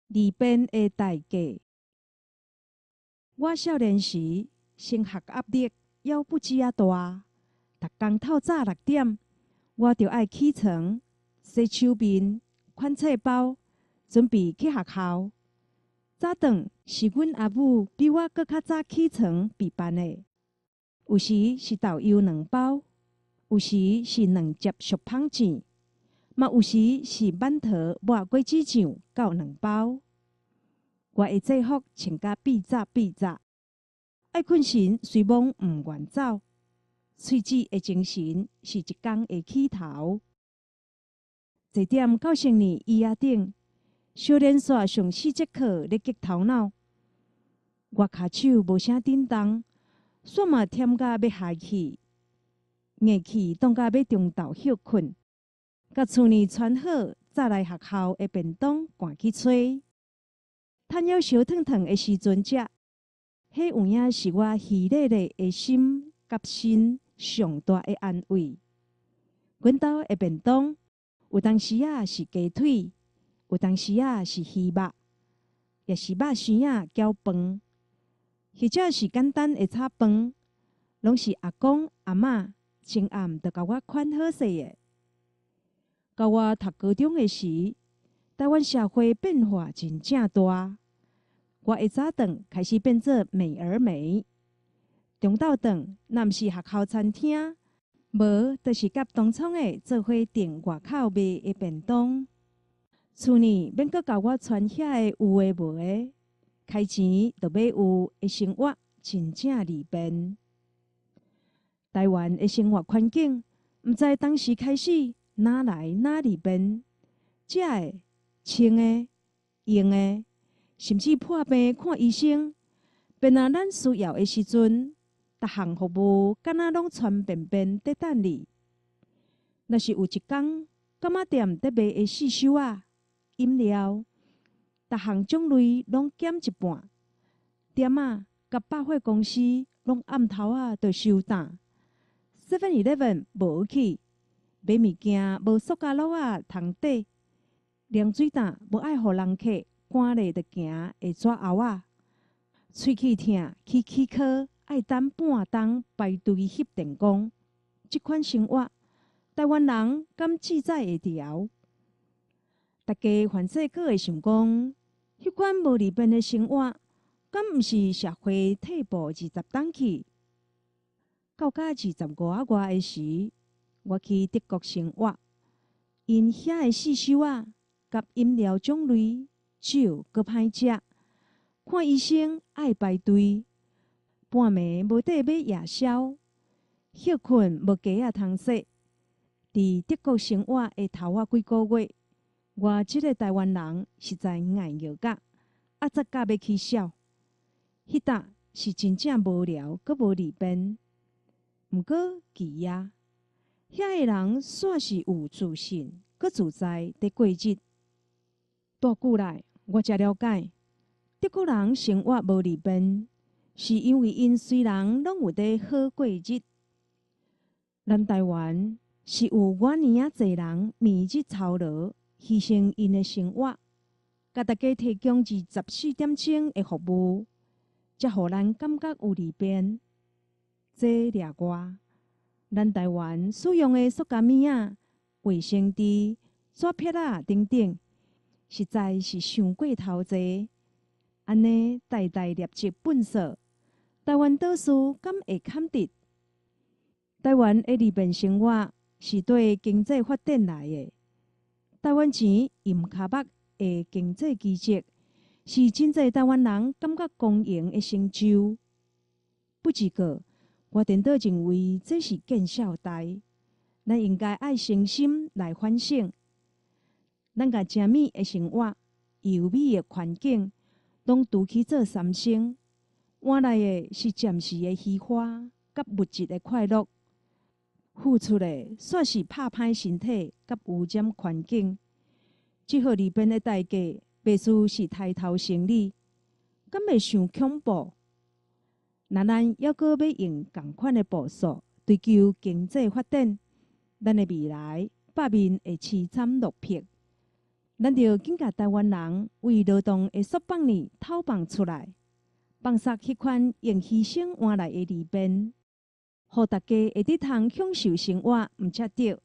里边的代价。我少年时升学压力还不止啊大，逐工透早6点，我就爱起床、洗手面、款册包，准备去学校。早顿是阮阿母比我搁较早起床备办的，有时是豆油2包，有时是2节熟芳糋，嘛有时是馒头抹果子酱到2包。我的制服穿甲闭扎，爱困时随梦毋愿走，喙齿的精神是一工的起头。坐踮教室呢椅仔顶，小连续上4节课咧激头脑，我骹手无啥震动，煞嘛忝甲要下去，硬气冻甲要中昼休困，甲厝呢穿好，再来学校的便当赶去炊。趁要烧烫烫的时阵食，迄有影是我喜乐乐的心甲身上大的安慰。阮兜的便当，有当时啊是鸡腿，有当时啊是鱼肉，也是肉丝仔搅饭，或者是简单的炒饭，拢是阿公阿嬷前暗就甲我款好势的。到我读高中的时，台湾社会变化真正大。我的早顿开始变做美而美，中昼顿若毋是学校餐厅，无就是甲同窗的做伙订外口卖的便当。厝呢免阁甲我穿遐个有诶无诶，开钱就买有的生活，真正利便。台湾的生活环境，毋知当时开始哪来哪利便，食的、穿的、用的。甚至破病看医生，便若咱需要的时阵，逐项服务敢若拢全便便在等你。若是有一工，柑仔店在卖的四手仔、饮料，逐项种类拢减一半，店仔甲百货公司拢暗头仔就收档。7-11 无去，买物件无塑胶袋仔通底，凉水档无爱互人客。赶咧就行会纸后仔，喙齿疼去齿科爱等半冬排队翕电光，即款生活，台湾人敢记载会牢？大家凡细个会想讲，迄款无利便的生活，敢毋是社会退步20档去？到甲25啊外的时，我去德国生活，因遐的四手仔甲饮料种类。酒阁歹食，看医生爱排队，半暝无得买夜宵，休困无鸡仔通洗。伫德国生活的头几个月，我即个台湾人实在爱摇甲，压榨甲要起笑。迄搭是真正无聊，阁无利便。毋过奇啊，遐个人煞是有自信，阁自在伫过日。大久来，我才了解，德国人生活无利便，是因为因虽然拢有伫好过日，咱台湾是有我尼啊侪人暝日操劳，牺牲因的生活，甲大家提供24点钟的服务，才互咱感觉有利便。这掠外，咱台湾使用的塑胶物仔、卫生纸、纸片仔等等。实在是伤过头济，安尼代代累积粪扫，台湾倒数敢会堪得？台湾的利便生活是对经济发展来的，台湾钱用骹目的经济奇迹，是真济台湾人感觉公营的成就。不过，我颠倒认为这是见笑代，咱应该爱诚心来反省。咱甲正美的生活、优美的环境，拢除去做三生，换来的是暂时的虚华甲物质的快乐，付出的煞是拍歹身体甲污染环境。即号利便的代价，别说是抬头生理，敢会伤恐怖？若咱还阁要用共款的步数追求经济发展，咱的未来百面会凄惨落魄。咱着紧甲台湾人为劳动的缩放呢讨放出来，放杀迄款用牺牲换来的利便，互大家会得通享受生活，毋吃着。